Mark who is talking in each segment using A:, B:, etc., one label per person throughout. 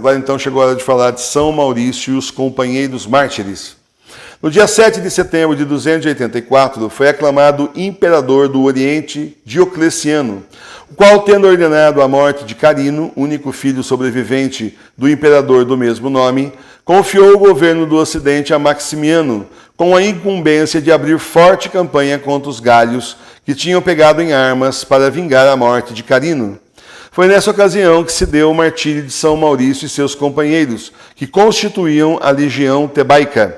A: Agora então chegou a hora de falar de São Maurício e os companheiros mártires. No dia 7 de setembro de 284, foi aclamado imperador do Oriente Diocleciano, o qual, tendo ordenado a morte de Carino, único filho sobrevivente do imperador do mesmo nome, confiou o governo do Ocidente a Maximiano, com a incumbência de abrir forte campanha contra os galhos que tinham pegado em armas para vingar a morte de Carino. Foi nessa ocasião que se deu o martírio de São Maurício e seus companheiros, que constituíam a legião tebaica.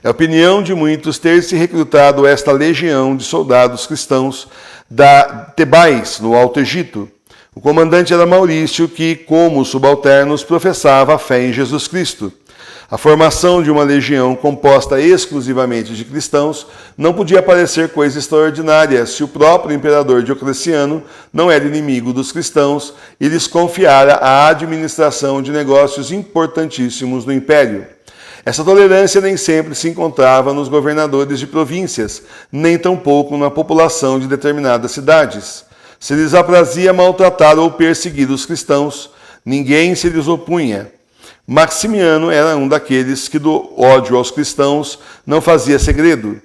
A: É a opinião de muitos ter se recrutado esta legião de soldados cristãos da Tebais, no Alto Egito. O comandante era Maurício, que, como subalternos, professava a fé em Jesus Cristo. A formação de uma legião composta exclusivamente de cristãos não podia parecer coisa extraordinária se o próprio imperador Diocleciano não era inimigo dos cristãos e lhes confiara a administração de negócios importantíssimos no império. Essa tolerância nem sempre se encontrava nos governadores de províncias, nem tampouco na população de determinadas cidades. Se lhes aprazia maltratar ou perseguir os cristãos, ninguém se lhes opunha. Maximiano era um daqueles que do ódio aos cristãos não fazia segredo.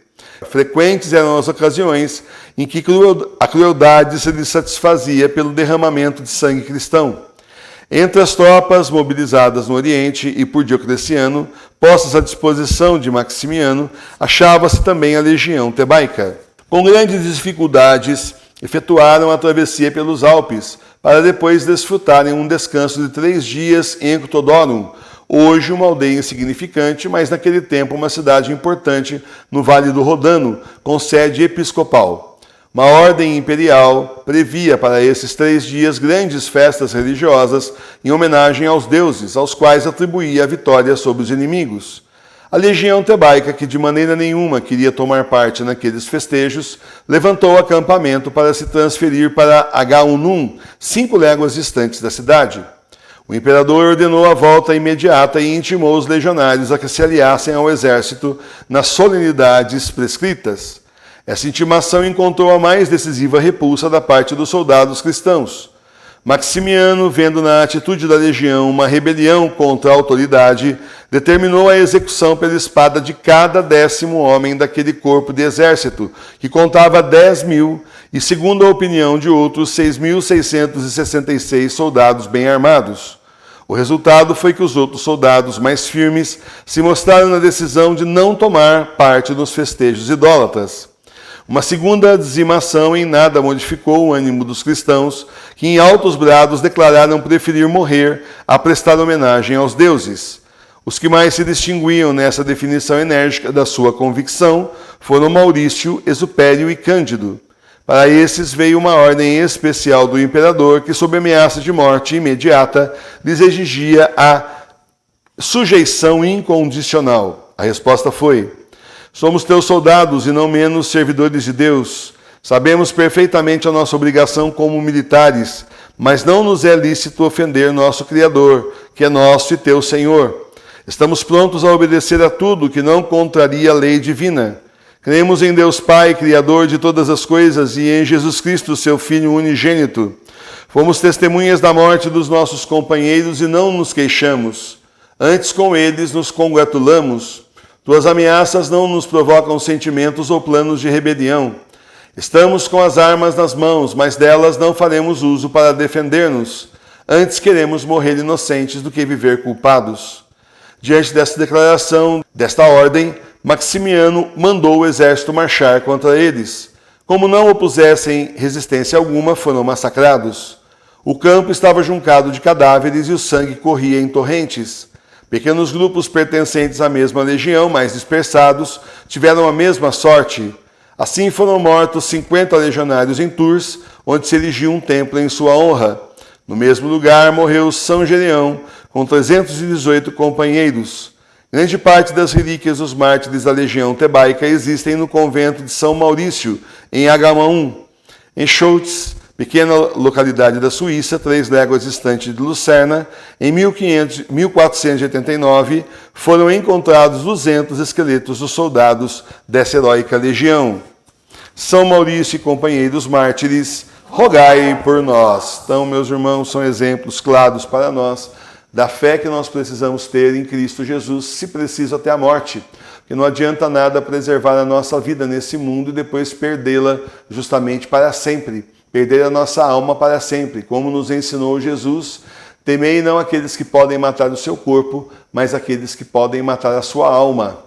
A: Frequentes eram as ocasiões em que a crueldade se lhe satisfazia pelo derramamento de sangue cristão. Entre as tropas mobilizadas no Oriente e por Diocleciano, postas à disposição de Maximiano, achava-se também a legião tebaica. Com grandes dificuldades, efetuaram a travessia pelos Alpes, para depois desfrutarem um descanso de 3 dias em Ectodorum, hoje uma aldeia insignificante, mas naquele tempo uma cidade importante no Vale do Rodano, com sede episcopal. Uma ordem imperial previa para esses 3 dias grandes festas religiosas em homenagem aos deuses, aos quais atribuía a vitória sobre os inimigos. A legião tebaica, que de maneira nenhuma queria tomar parte naqueles festejos, levantou acampamento para se transferir para Agaunum, 5 léguas distantes da cidade. O imperador ordenou a volta imediata e intimou os legionários a que se aliassem ao exército nas solenidades prescritas. Essa intimação encontrou a mais decisiva repulsa da parte dos soldados cristãos. Maximiano, vendo na atitude da legião uma rebelião contra a autoridade, determinou a execução pela espada de cada 10º homem daquele corpo de exército, que contava 10.000, e, segundo a opinião de outros, 6.666 soldados bem armados. O resultado foi que os outros soldados mais firmes se mostraram na decisão de não tomar parte nos festejos idólatras. Uma segunda dizimação em nada modificou o ânimo dos cristãos, que em altos brados declararam preferir morrer a prestar homenagem aos deuses. Os que mais se distinguiam nessa definição enérgica da sua convicção foram Maurício, Exupério e Cândido. Para esses veio uma ordem especial do imperador que, sob ameaça de morte imediata, lhes exigia a sujeição incondicional. A resposta foi: somos teus soldados e não menos servidores de Deus. Sabemos perfeitamente a nossa obrigação como militares, mas não nos é lícito ofender nosso Criador, que é nosso e teu Senhor. Estamos prontos a obedecer a tudo que não contraria a lei divina. Cremos em Deus Pai, Criador de todas as coisas, e em Jesus Cristo, seu Filho unigênito. Fomos testemunhas da morte dos nossos companheiros e não nos queixamos. Antes com eles nos congratulamos. Tuas ameaças não nos provocam sentimentos ou planos de rebelião. Estamos com as armas nas mãos, mas delas não faremos uso para defender-nos. Antes queremos morrer inocentes do que viver culpados. Diante desta declaração, desta ordem, Maximiano mandou o exército marchar contra eles. Como não opusessem resistência alguma, foram massacrados. O campo estava juncado de cadáveres e o sangue corria em torrentes. Pequenos grupos pertencentes à mesma legião, mais dispersados, tiveram a mesma sorte. Assim foram mortos 50 legionários em Tours, onde se erigiu um templo em sua honra. No mesmo lugar morreu São Gedeão, com 318 companheiros. Grande parte das relíquias dos mártires da legião tebaica existem no convento de São Maurício, em Agaunum. Em Schultz, pequena localidade da Suíça, 3 léguas distante de Lucerna, em 1489, foram encontrados 200 esqueletos dos soldados dessa heróica legião. São Maurício e companheiros mártires, rogai por nós. Então, meus irmãos, são exemplos claros para nós da fé que nós precisamos ter em Cristo Jesus, se preciso até a morte. Porque não adianta nada preservar a nossa vida nesse mundo e depois perdê-la justamente para sempre, perder a nossa alma para sempre, como nos ensinou Jesus. Temei não aqueles que podem matar o seu corpo, mas aqueles que podem matar a sua alma.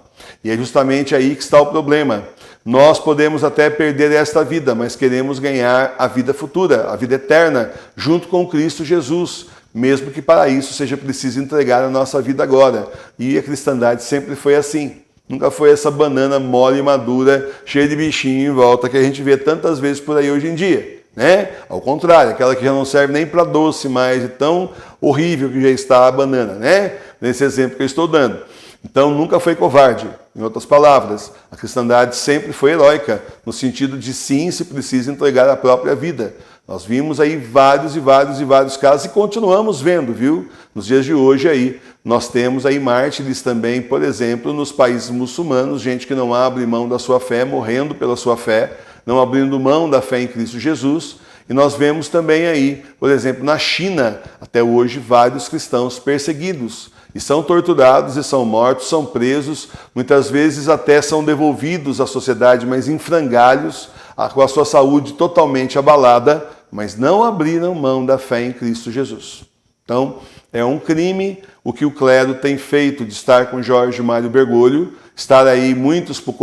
A: E é justamente aí que está o problema. Nós podemos até perder esta vida, mas queremos ganhar a vida futura, a vida eterna, junto com Cristo Jesus, mesmo que para isso seja preciso entregar a nossa vida agora. E a cristandade sempre foi assim. Nunca foi essa banana mole e madura, cheia de bichinho em volta, que a gente vê tantas vezes por aí hoje em dia. Né? Ao contrário, aquela que já não serve nem para doce mais, e tão horrível que já está a banana, né? Nesse exemplo que eu estou dando. Então nunca foi covarde. Em outras palavras, a cristandade sempre foi heróica, no sentido de sim, se precisa entregar a própria vida. Nós vimos aí vários casos e continuamos vendo, viu? Nos dias de hoje aí, nós temos aí mártires também, por exemplo, nos países muçulmanos, gente que não abre mão da sua fé, morrendo pela sua fé, não abrindo mão da fé em Cristo Jesus. E nós vemos também aí, por exemplo, na China, até hoje, vários cristãos perseguidos. E são torturados e são mortos, são presos, muitas vezes até são devolvidos à sociedade, mas em frangalhos, com a sua saúde totalmente abalada, mas não abriram mão da fé em Cristo Jesus. Então, é um crime o que o clero tem feito de estar com Jorge Mário Bergoglio, estar aí muitos por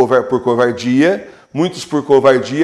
A: covardia,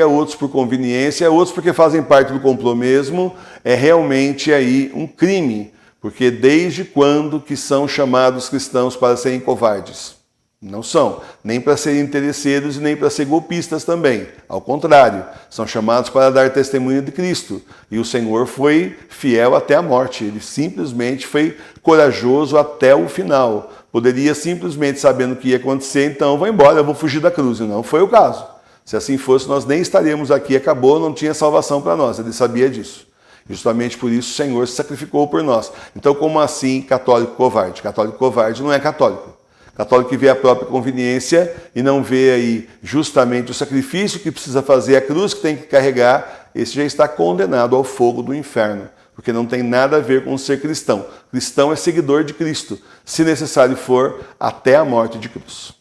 A: outros por conveniência, outros porque fazem parte do complô mesmo. É realmente aí um crime, porque desde quando que são chamados cristãos para serem covardes? Não são, nem para serem interesseiros e nem para ser golpistas também. Ao contrário, são chamados para dar testemunho de Cristo. E o Senhor foi fiel até a morte, ele simplesmente foi corajoso até o final. Poderia simplesmente, sabendo o que ia acontecer, então vou embora, eu vou fugir da cruz. E não foi o caso. Se assim fosse, nós nem estaríamos aqui, acabou, não tinha salvação para nós, ele sabia disso. Justamente por isso o Senhor se sacrificou por nós. Então, como assim católico covarde? Católico covarde não é católico. Católico que vê a própria conveniência e não vê aí justamente o sacrifício que precisa fazer, a cruz que tem que carregar, esse já está condenado ao fogo do inferno, porque não tem nada a ver com ser cristão. Cristão é seguidor de Cristo, se necessário for, até a morte de cruz.